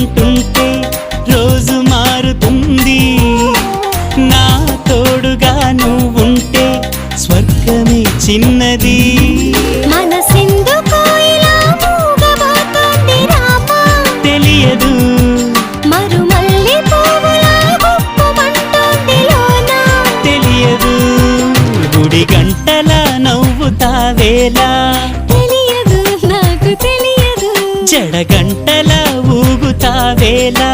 అంటుంటే రోజు మారుతుంది. నా తోడుగా నువ్వుంటే స్వర్గమే చిన్నది. మనసెందుకో ఇలా మూగబోతోంది రామా, తెలియదు మరుమల్లి పువ్వులా గుప్పుమంటోంది లోనా, తెలియదు గుడి గంటలా నవ్వుతావేలా, తెలియదు నాకు తెలియదు జడగంటలా ఊగుతావేలా.